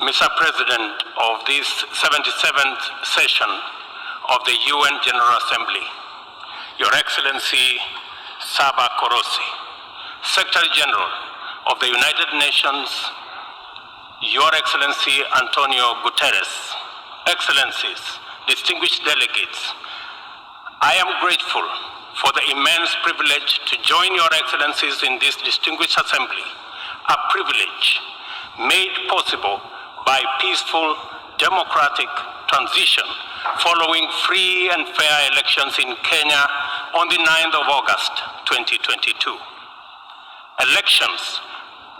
Mr. President of this 77th session of the UN General Assembly, Your Excellency Saba Korosi, Secretary General of the United Nations, Your Excellency Antonio Guterres, Excellencies, distinguished delegates, I am grateful for the immense privilege to join Your Excellencies in this distinguished assembly, a privilege made possible by peaceful, democratic transition following free and fair elections in Kenya on the 9th of August, 2022. Elections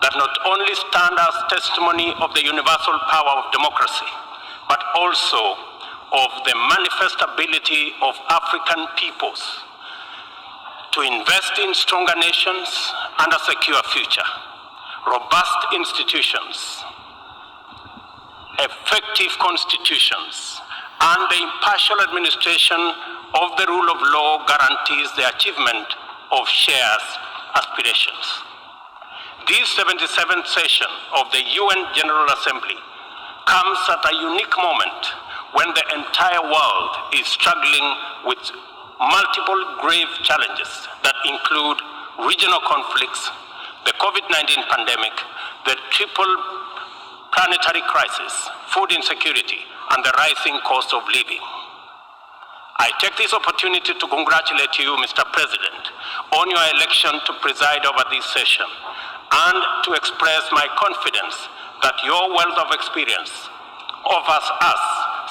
that not only stand as testimony of the universal power of democracy, but also of the manifest ability of African peoples to invest in stronger nations and a secure future, robust institutions, effective constitutions, and the impartial administration of the rule of law guarantees the achievement of shared aspirations. This 77th session of the UN General Assembly comes at a unique moment when the entire world is struggling with multiple grave challenges that include regional conflicts, the COVID-19 pandemic, the triple planetary crisis, food insecurity, and the rising cost of living. I take this opportunity to congratulate you, Mr. President, on your election to preside over this session, and to express my confidence that your wealth of experience offers us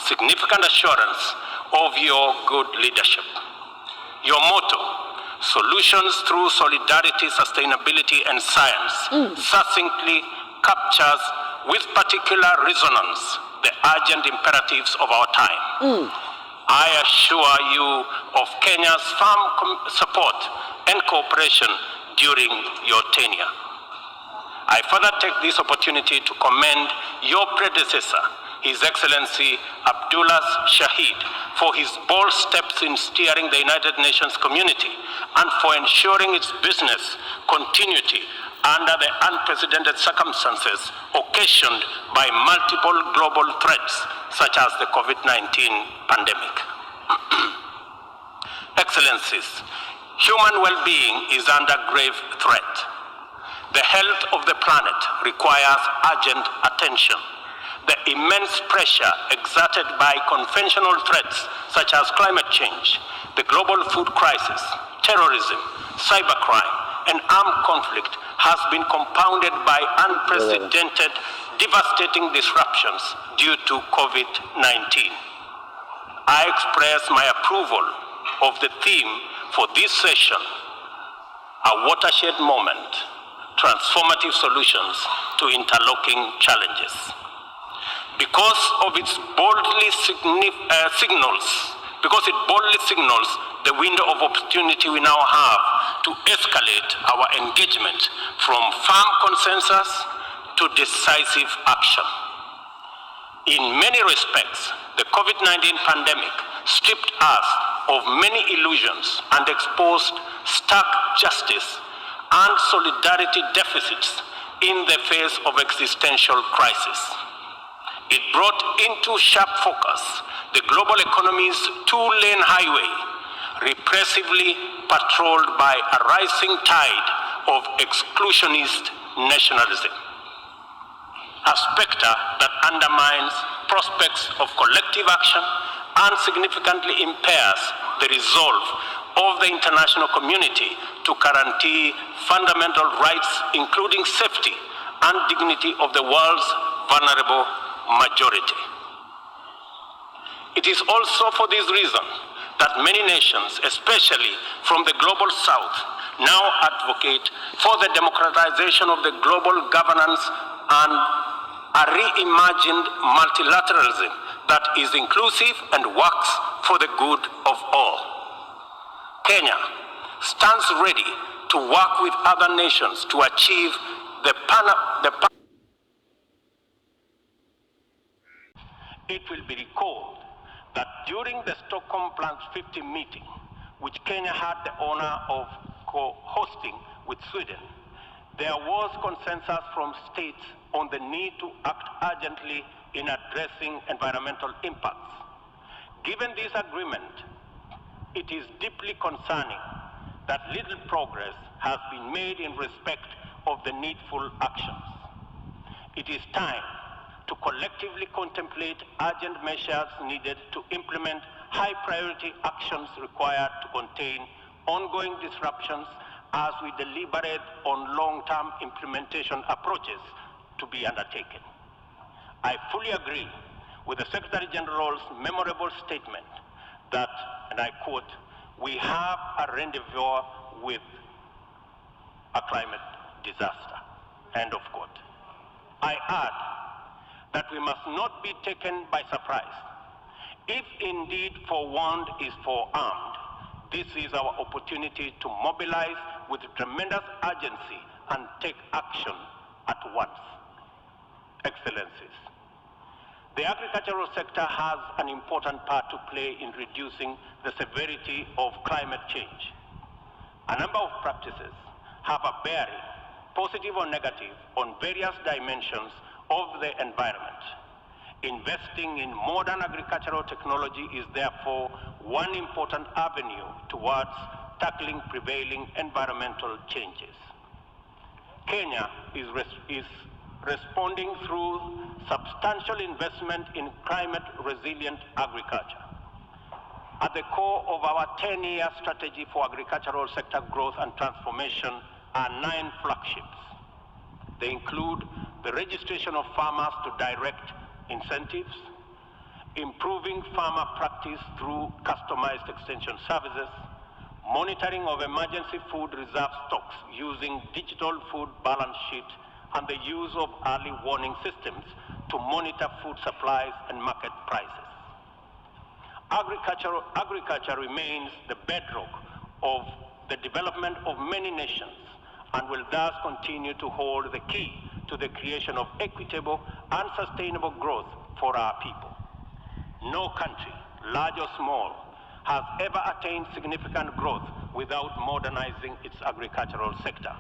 significant assurance of your good leadership. Your motto, solutions through solidarity, sustainability, and science, succinctly captures with particular resonance the urgent imperatives of our time. I assure you of Kenya's firm support and cooperation during your tenure. I further take this opportunity to commend your predecessor, His Excellency Abdullah Shahid, for his bold steps in steering the United Nations community and for ensuring its business continuity under the unprecedented circumstances occasioned by multiple global threats such as the COVID-19 pandemic. Excellencies, human well-being is under grave threat. The health of the planet requires urgent attention. The immense pressure exerted by conventional threats such as climate change, the global food crisis, terrorism, cybercrime, and armed conflict has been compounded by unprecedented, devastating disruptions due to COVID-19. I express my approval of the theme for this session, a watershed moment, transformative solutions to interlocking challenges. Because it boldly signals the window of opportunity we now have to escalate our engagement from firm consensus to decisive action. In many respects, the COVID-19 pandemic stripped us of many illusions and exposed stark justice and solidarity deficits in the face of existential crisis. It brought into sharp focus the global economy's two-lane highway, repressively patrolled by a rising tide of exclusionist nationalism, a specter that undermines prospects of collective action and significantly impairs the resolve of the international community to guarantee fundamental rights, including safety and dignity of the world's vulnerable majority. It is also for this reason that many nations, especially from the global south, now advocate for the democratization of the global governance and a reimagined multilateralism that is inclusive and works for the good of all. Kenya stands ready to work with other nations to achieve It will be recalled that during the Stockholm Plus 50 meeting, which Kenya had the honor of co-hosting with Sweden, there was consensus from states on the need to act urgently in addressing environmental impacts. Given this agreement, it is deeply concerning that little progress has been made in respect of the needful actions. It is time to collectively contemplate urgent measures needed to implement high-priority actions required to contain ongoing disruptions as we deliberate on long-term implementation approaches to be undertaken. I fully agree with the Secretary General's memorable statement that, and I quote, "We have a rendezvous with a climate disaster," end of quote. I add that we must not be taken by surprise. If indeed forewarned is forearmed, this is our opportunity to mobilize with tremendous urgency and take action at once. Excellencies, the agricultural sector has an important part to play in reducing the severity of climate change. A number of practices have a bearing, positive or negative, on various dimensions of the environment. Investing in modern agricultural technology is therefore one important avenue towards tackling prevailing environmental changes. Kenya is responding through substantial investment in climate-resilient agriculture. At the core of our 10-year strategy for agricultural sector growth and transformation are 9 flagships. They include the registration of farmers to direct incentives, improving farmer practice through customized extension services, monitoring of emergency food reserve stocks using digital food balance sheet, and the use of early warning systems to monitor food supplies and market prices. Agriculture remains the bedrock of the development of many nations and will thus continue to hold the key to the creation of equitable and sustainable growth for our people. No country, large or small, has ever attained significant growth without modernizing its agricultural sector.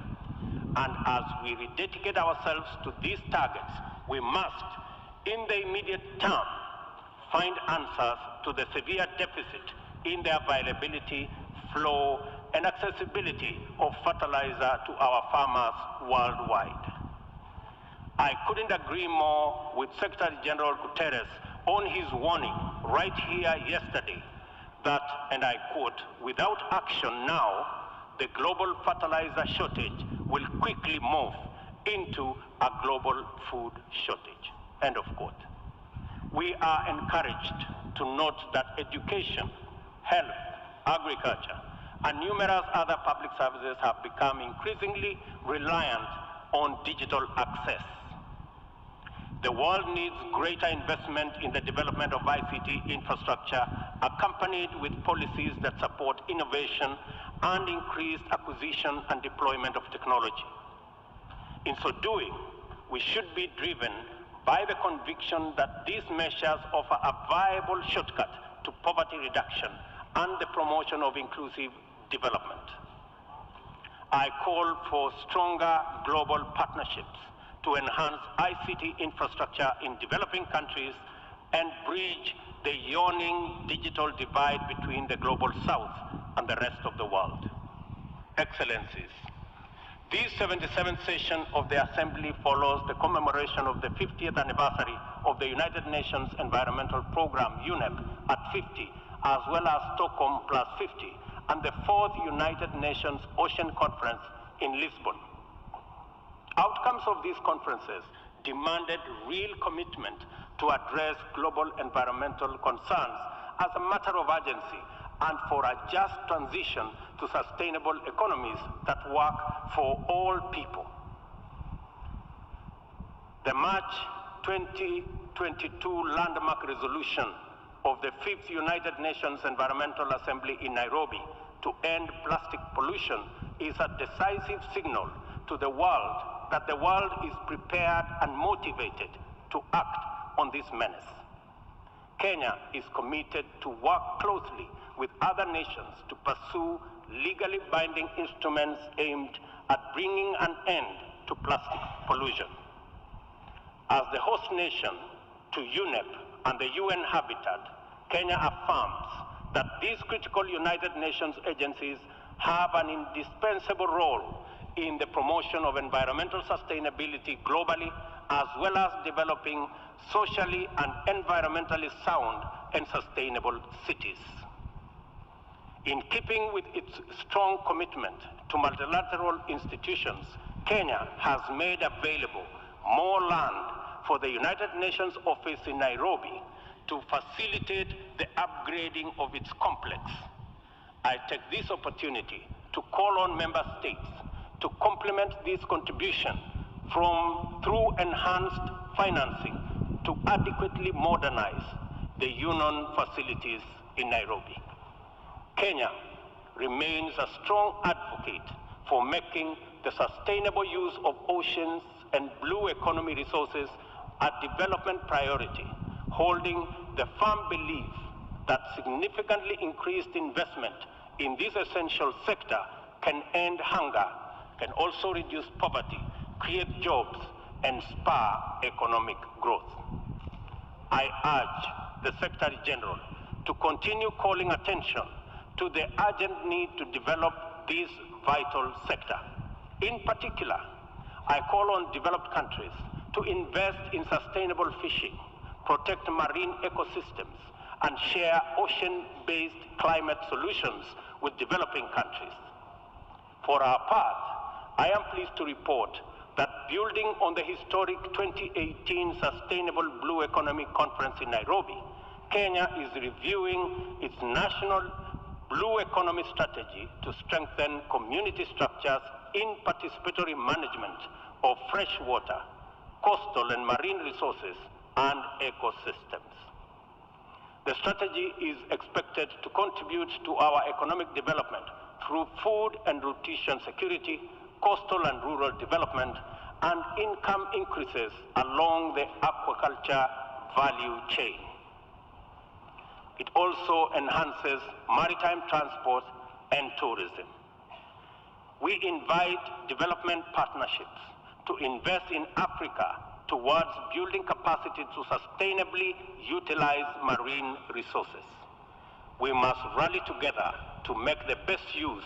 And as we rededicate ourselves to these targets, we must, in the immediate term, find answers to the severe deficit in the availability, flow, and accessibility of fertilizer to our farmers worldwide. I couldn't agree more with Secretary General Guterres on his warning right here yesterday that, and I quote, "Without action now, the global fertilizer shortage will quickly move into a global food shortage," end of quote. We are encouraged to note that education, health, agriculture, and numerous other public services have become increasingly reliant on digital access. The world needs greater investment in the development of ICT infrastructure, accompanied with policies that support innovation and increased acquisition and deployment of technology. In so doing, we should be driven by the conviction that these measures offer a viable shortcut to poverty reduction and the promotion of inclusive development. I call for stronger global partnerships to enhance ICT infrastructure in developing countries and bridge the yawning digital divide between the global south and the rest of the world. Excellencies, this 77th session of the Assembly follows the commemoration of the 50th anniversary of the United Nations Environmental Programme, UNEP, at 50, as well as Stockholm plus 50, and the 4th United Nations Ocean Conference in Lisbon. Outcomes of these conferences demanded real commitment to address global environmental concerns as a matter of urgency and for a just transition to sustainable economies that work for all people. The March 2022 landmark resolution of the 5th United Nations Environmental Assembly in Nairobi to end plastic pollution is a decisive signal to the world that the world is prepared and motivated to act on this menace. Kenya is committed to work closely with other nations to pursue legally binding instruments aimed at bringing an end to plastic pollution. As the host nation to UNEP and the UN Habitat, Kenya affirms that these critical United Nations agencies have an indispensable role in the promotion of environmental sustainability globally, as well as developing socially and environmentally sound and sustainable cities. In keeping with its strong commitment to multilateral institutions, Kenya has made available more land for the United Nations office in Nairobi to facilitate the upgrading of its complex. I take this opportunity to call on member states to complement this contribution through enhanced financing to adequately modernize the union facilities in Nairobi. Kenya remains a strong advocate for making the sustainable use of oceans and blue economy resources a development priority, holding the firm belief that significantly increased investment in this essential sector can end hunger, can also reduce poverty, create jobs, and spur economic growth. I urge the Secretary General to continue calling attention to the urgent need to develop this vital sector. In particular, I call on developed countries to invest in sustainable fishing, protect marine ecosystems, and share ocean-based climate solutions with developing countries. For our part, I am pleased to report that building on the historic 2018 Sustainable Blue Economy Conference in Nairobi, Kenya is reviewing its national Blue Economy strategy to strengthen community structures in participatory management of freshwater, coastal and marine resources and ecosystems. The strategy is expected to contribute to our economic development through food and nutrition security, coastal and rural development, and income increases along the aquaculture value chain. It also enhances maritime transport and tourism. We invite development partnerships to invest in Africa towards building capacity to sustainably utilize marine resources. We must rally together to make the best use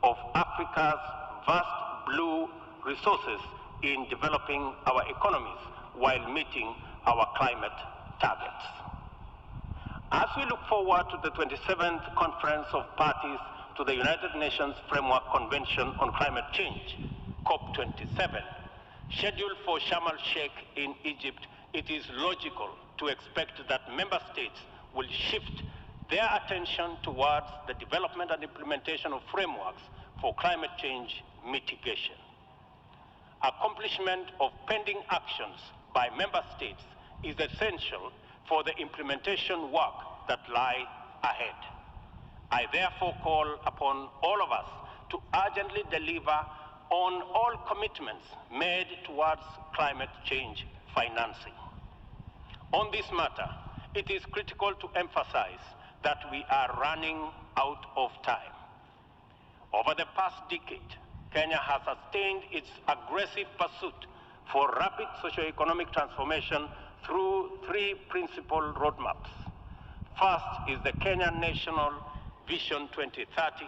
of Africa's vast blue resources in developing our economies while meeting our climate targets. As we look forward to the 27th Conference of Parties to the United Nations Framework Convention on Climate Change, COP27, scheduled for Sharm el-Sheikh in Egypt, it is logical to expect that member states will shift their attention towards the development and implementation of frameworks for climate change mitigation. Accomplishment of pending actions by member states is essential for the implementation work that lie ahead. I therefore call upon all of us to urgently deliver on all commitments made towards climate change financing. On this matter, it is critical to emphasize that we are running out of time. Over the past decade, Kenya has sustained its aggressive pursuit for rapid socio-economic transformation through three principal roadmaps. First is the Kenya National Vision 2030.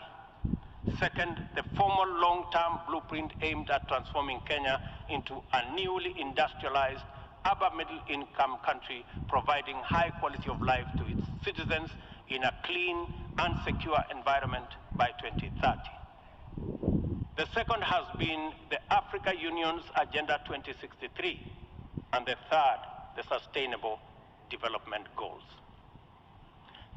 Second, the formal long-term blueprint aimed at transforming Kenya into a newly industrialized, upper middle-income country, providing high quality of life to its citizens in a clean and secure environment by 2030. The second has been the Africa Union's Agenda 2063, and the third, the Sustainable Development Goals.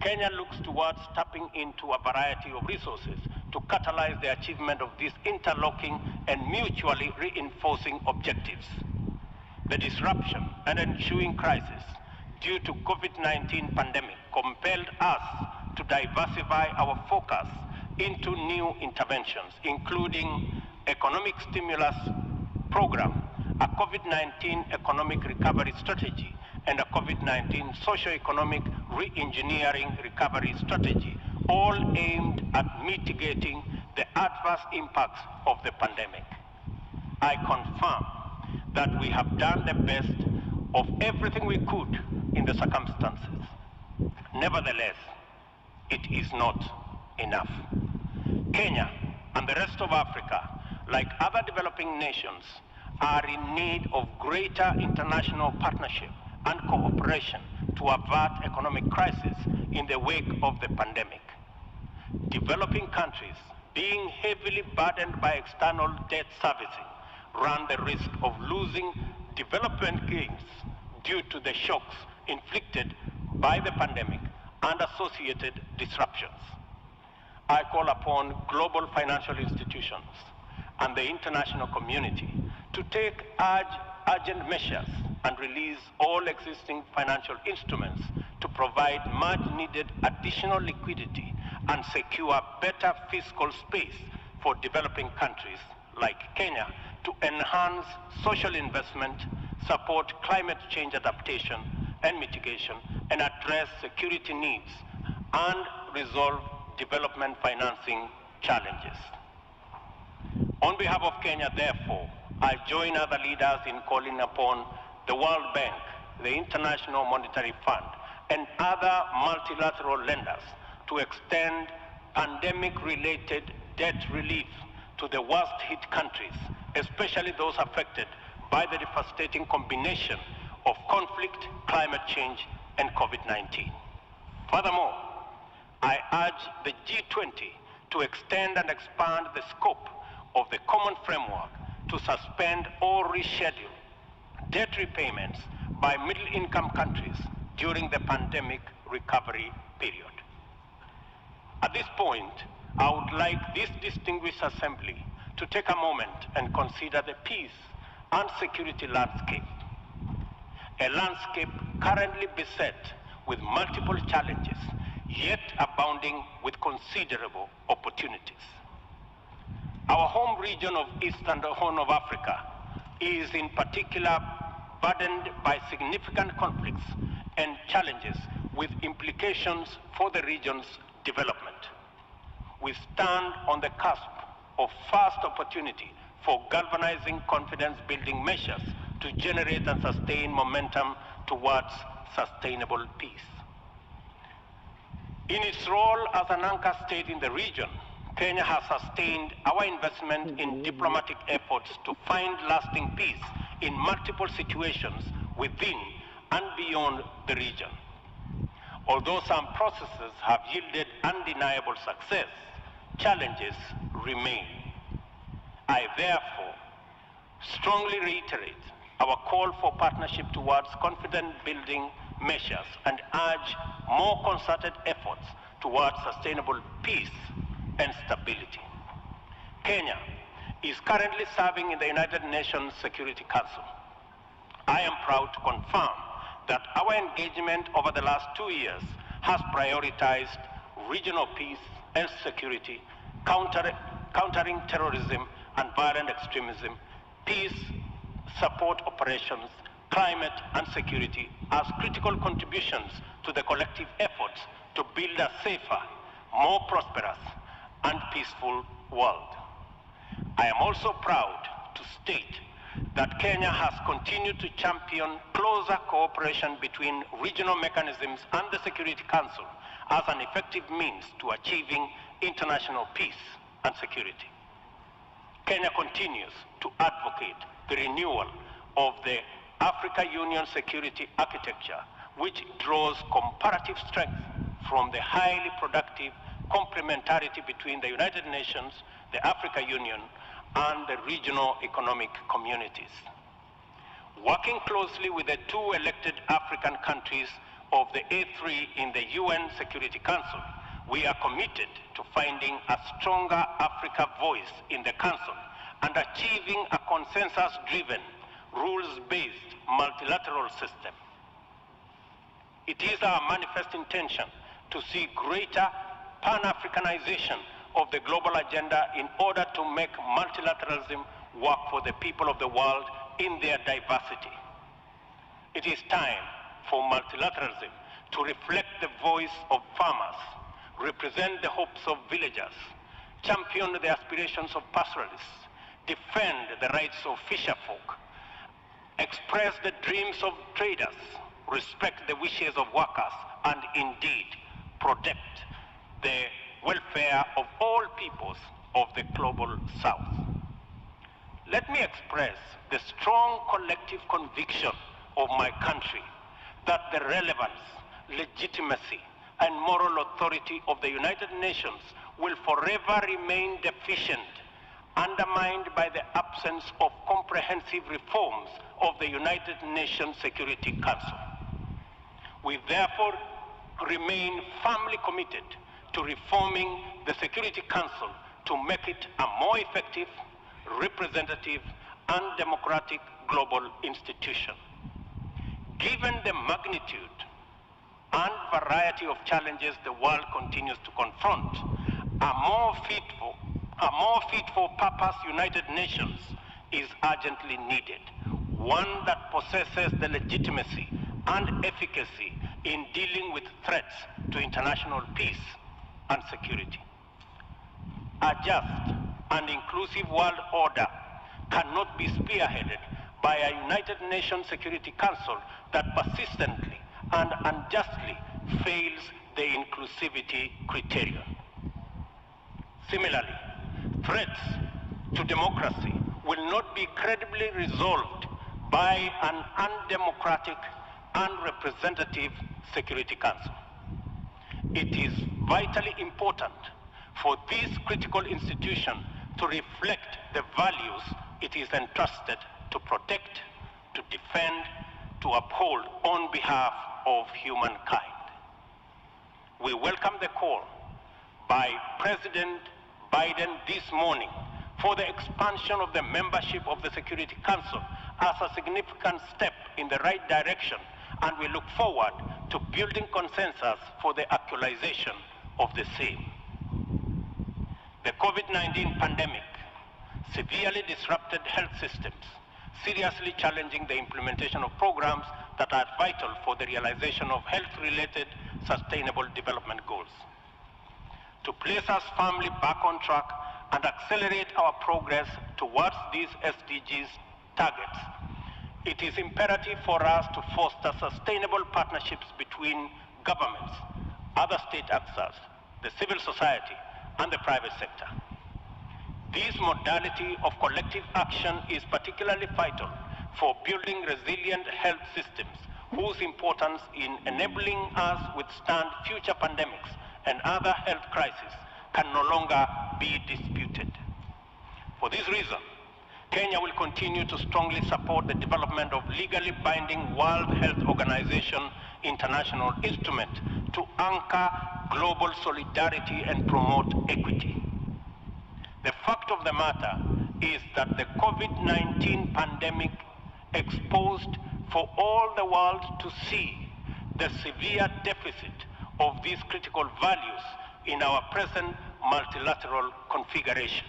Kenya looks towards tapping into a variety of resources to catalyze the achievement of these interlocking and mutually reinforcing objectives. The disruption and ensuing crisis due to COVID-19 pandemic compelled us to diversify our focus into new interventions, including economic stimulus program, a COVID-19 economic recovery strategy, and a COVID-19 socio-economic re-engineering recovery strategy, all aimed at mitigating the adverse impacts of the pandemic. I confirm that we have done the best of everything we could in the circumstances. Nevertheless, it is not enough. Kenya and the rest of Africa, like other developing nations, are in need of greater international partnership and cooperation to avert economic crisis in the wake of the pandemic. Developing countries, being heavily burdened by external debt servicing, run the risk of losing development gains due to the shocks inflicted by the pandemic and associated disruptions. I call upon global financial institutions and the international community to take urgent measures and release all existing financial instruments to provide much-needed additional liquidity and secure better fiscal space for developing countries like Kenya to enhance social investment, support climate change adaptation and mitigation, and address security needs and resolve development financing challenges. On behalf of Kenya, therefore, I join other leaders in calling upon the World Bank, the International Monetary Fund, and other multilateral lenders to extend pandemic-related debt relief to the worst-hit countries, especially those affected by the devastating combination of conflict, climate change, and COVID-19. Furthermore, I urge the G20 to extend and expand the scope of the common framework to suspend or reschedule debt repayments by middle-income countries during the pandemic recovery period. At this point, I would like this distinguished assembly to take a moment and consider the peace and security landscape, a landscape currently beset with multiple challenges, yet abounding with considerable opportunities. Our home region of Eastern Horn of Africa is in particular burdened by significant conflicts and challenges with implications for the region's development. We stand on the cusp of first opportunity for galvanizing confidence-building measures to generate and sustain momentum towards sustainable peace. In its role as an anchor state in the region, Kenya has sustained our investment in diplomatic efforts to find lasting peace in multiple situations within and beyond the region. Although some processes have yielded undeniable success, challenges remain. I therefore strongly reiterate our call for partnership towards confidence-building measures and urge more concerted efforts towards sustainable peace and stability. Kenya is currently serving in the United Nations Security Council. I am proud to confirm that our engagement over the last 2 years has prioritized regional peace and security, countering terrorism and violent extremism, peace support operations, climate and security as critical contributions to the collective efforts to build a safer, more prosperous and peaceful world. I am also proud to state that Kenya has continued to champion closer cooperation between regional mechanisms and the Security Council as an effective means to achieving international peace and security. Kenya continues to advocate the renewal of the Africa Union security architecture, which draws comparative strength from the highly productive complementarity between the United Nations, the Africa Union, and the regional economic communities. Working closely with the 2 elected African countries of the A3 in the UN Security Council, we are committed to finding a stronger Africa voice in the Council and achieving a consensus-driven, rules-based multilateral system. It is our manifest intention to see greater Pan-Africanization of the global agenda in order to make multilateralism work for the people of the world in their diversity. It is time for multilateralism to reflect the voice of farmers, represent the hopes of villagers, champion the aspirations of pastoralists, defend the rights of fisherfolk, express the dreams of traders, respect the wishes of workers, and indeed protect the welfare of all peoples of the global South. Let me express the strong collective conviction of my country that the relevance, legitimacy, and moral authority of the United Nations will forever remain deficient, undermined by the absence of comprehensive reforms of the United Nations Security Council. We therefore remain firmly committed to reforming the Security Council to make it a more effective, representative, and democratic global institution. Given the magnitude and variety of challenges the world continues to confront, a more fit for purpose United Nations is urgently needed, one that possesses the legitimacy and efficacy in dealing with threats to international peace and security. A just and inclusive world order cannot be spearheaded by a United Nations Security Council that persistently and unjustly fails the inclusivity criterion. Similarly, threats to democracy will not be credibly resolved by an undemocratic and representative Security Council. It is vitally important for this critical institution to reflect the values it is entrusted to protect, to defend, to uphold on behalf of humankind. We welcome the call by President Biden this morning for the expansion of the membership of the Security Council as a significant step in the right direction, and we look forward to building consensus for the actualization of the same. The COVID-19 pandemic severely disrupted health systems, seriously challenging the implementation of programs that are vital for the realization of health-related sustainable development goals. To place us firmly back on track and accelerate our progress towards these SDGs targets, it is imperative for us to foster sustainable partnerships between governments, other state actors, the civil society, and the private sector. This modality of collective action is particularly vital for building resilient health systems whose importance in enabling us withstand future pandemics and other health crises can no longer be disputed. For this reason, Kenya will continue to strongly support the development of legally binding World Health Organization international instrument to anchor global solidarity and promote equity. The fact of the matter is that the COVID-19 pandemic exposed for all the world to see the severe deficit of these critical values in our present multilateral configuration.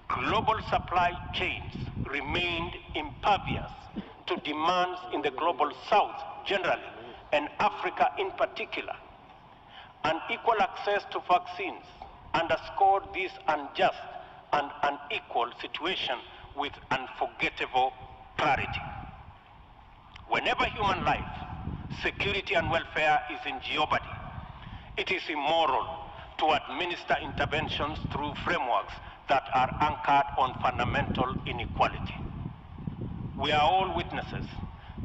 Global supply chains remained impervious to demands in the global South generally, and Africa in particular. Unequal access to vaccines underscored this unjust and unequal situation with unforgettable clarity. Whenever human life, security, and welfare is in jeopardy, it is immoral to administer interventions through frameworks that are anchored on fundamental inequality. We are all witnesses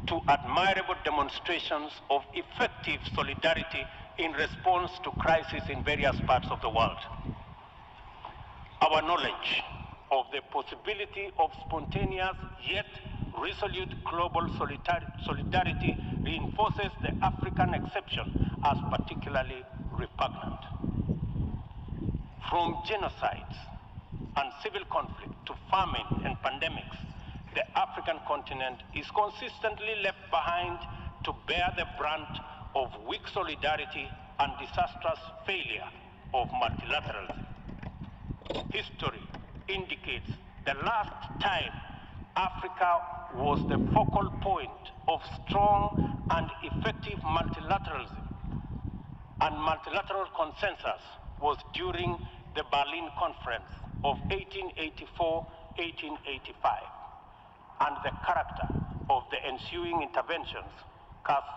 to admirable demonstrations of effective solidarity in response to crises in various parts of the world. Our knowledge of the possibility of spontaneous yet resolute global solidarity reinforces the African exception as particularly repugnant. From genocides and civil conflict to famine and pandemics, the African continent is consistently left behind to bear the brunt of weak solidarity and disastrous failure of multilateralism. History indicates the last time Africa was the focal point of strong and effective multilateralism and multilateral consensus was during the Berlin Conference of 1884-1885. and the character of the ensuing interventions casts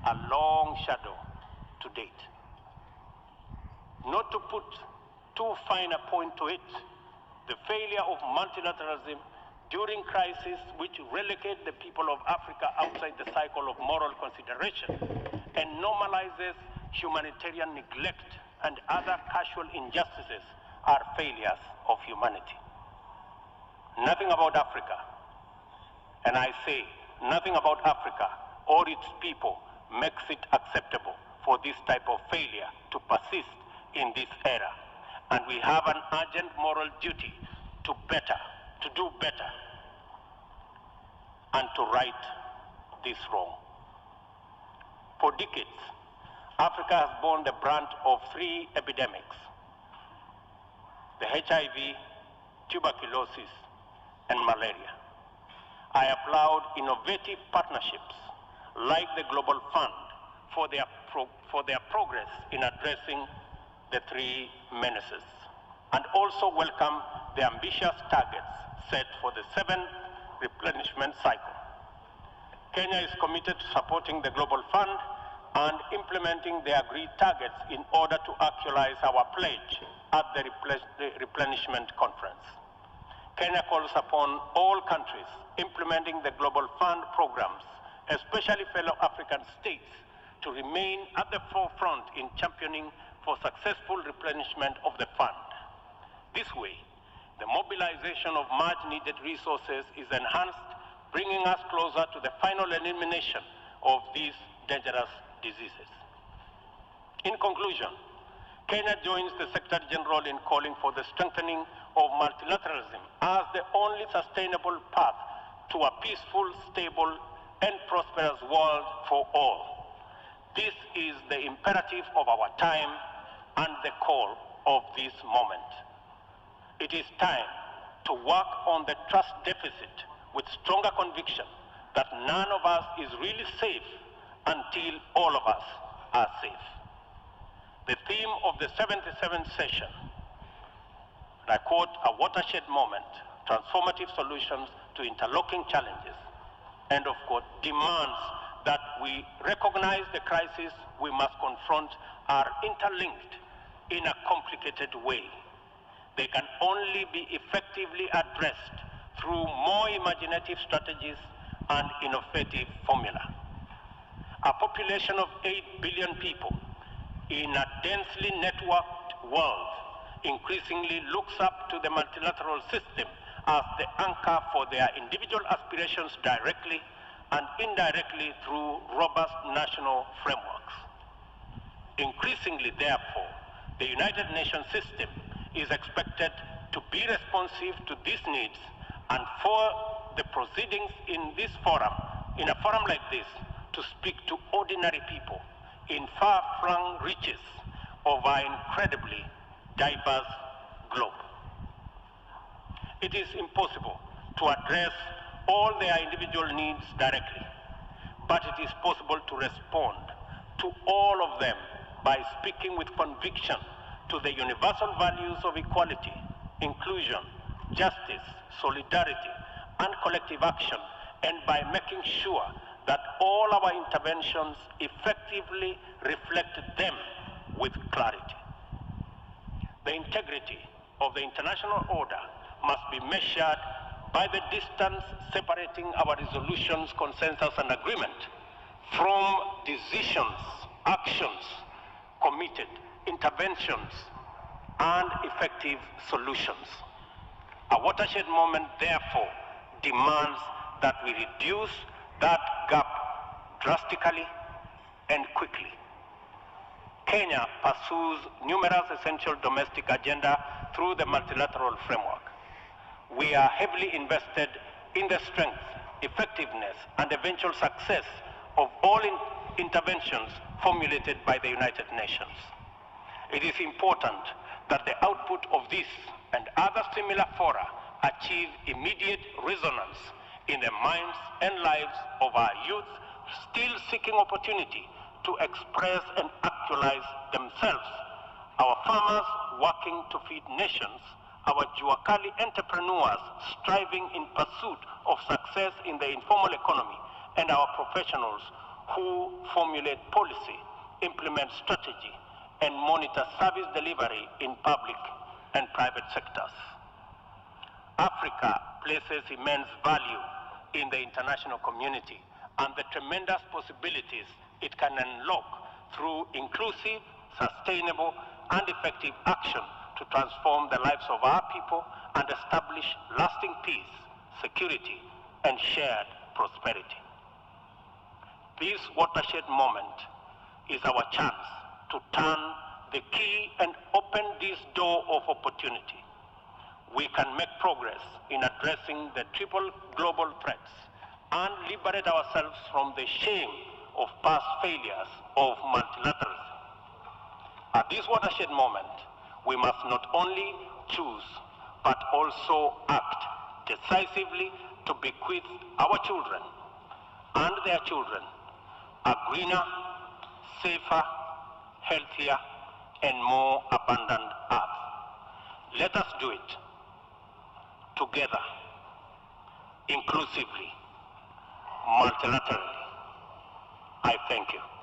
a long shadow to date. Not to put too fine a point to it, the failure of multilateralism during crises which relegate the people of Africa outside the cycle of moral consideration and normalizes humanitarian neglect and other casual injustices are failures of humanity. Nothing about Africa, and I say nothing about Africa or its people makes it acceptable for this type of failure to persist in this era. And we have an urgent moral duty to do better, and to right this wrong. For decades, Africa has borne the brunt of three epidemics: the HIV, tuberculosis, and malaria. I applaud innovative partnerships like the Global Fund for their progress in addressing the three menaces, and also welcome the ambitious targets set for the 7th replenishment cycle. Kenya is committed to supporting the Global Fund and implementing the agreed targets in order to actualize our pledge at the replenishment conference. Kenya calls upon all countries implementing the Global Fund programs, especially fellow African states, to remain at the forefront in championing for successful replenishment of the fund. This way, the mobilization of much needed resources is enhanced, bringing us closer to the final elimination of these dangerous diseases. In conclusion, Kenya joins the Secretary General in calling for the strengthening of multilateralism as the only sustainable path to a peaceful, stable, and prosperous world for all. This is the imperative of our time and the call of this moment. It is time to work on the trust deficit with stronger conviction that none of us is really safe until all of us are safe. The theme of the 77th session, and I quote, "a watershed moment, transformative solutions to interlocking challenges," end of quote, demands that we recognize the crises we must confront are interlinked in a complicated way. They can only be effectively addressed through more imaginative strategies and innovative formula. A population of 8 billion people in a densely networked world increasingly looks up to the multilateral system as the anchor for their individual aspirations directly and indirectly through robust national frameworks. Increasingly, therefore, the United Nations system is expected to be responsive to these needs, and for the proceedings in this forum, in a forum like this, to speak to ordinary people in far-flung reaches of our incredibly diverse globe. It is impossible to address all their individual needs directly, but it is possible to respond to all of them by speaking with conviction to the universal values of equality, inclusion, justice, solidarity, and collective action, and by making sure that all our interventions effectively reflect them with clarity. The integrity of the international order must be measured by the distance separating our resolutions, consensus, and agreement from decisions, actions, committed interventions, and effective solutions. A watershed moment, therefore, demands that we reduce that gap drastically and quickly. Kenya pursues numerous essential domestic agenda through the multilateral framework. We are heavily invested in the strength, effectiveness, and eventual success of all interventions formulated by the United Nations. It is important that the output of this and other similar fora achieve immediate resonance in the minds and lives of our youth still seeking opportunity to express and actualize themselves, our farmers working to feed nations, our Juakali entrepreneurs striving in pursuit of success in the informal economy, and our professionals who formulate policy, implement strategy, and monitor service delivery in public and private sectors. Africa places immense value in the international community and the tremendous possibilities it can unlock through inclusive, sustainable, and effective action to transform the lives of our people and establish lasting peace, security, and shared prosperity. This watershed moment is our chance to turn the key and open this door of opportunity. We can make progress in addressing the triple global threats and liberate ourselves from the shame of past failures of multilateralism. At this watershed moment, we must not only choose, but also act decisively to bequeath our children and their children a greener, safer, healthier, and more abundant earth. Let us do it together, inclusively, multilaterally. I thank you.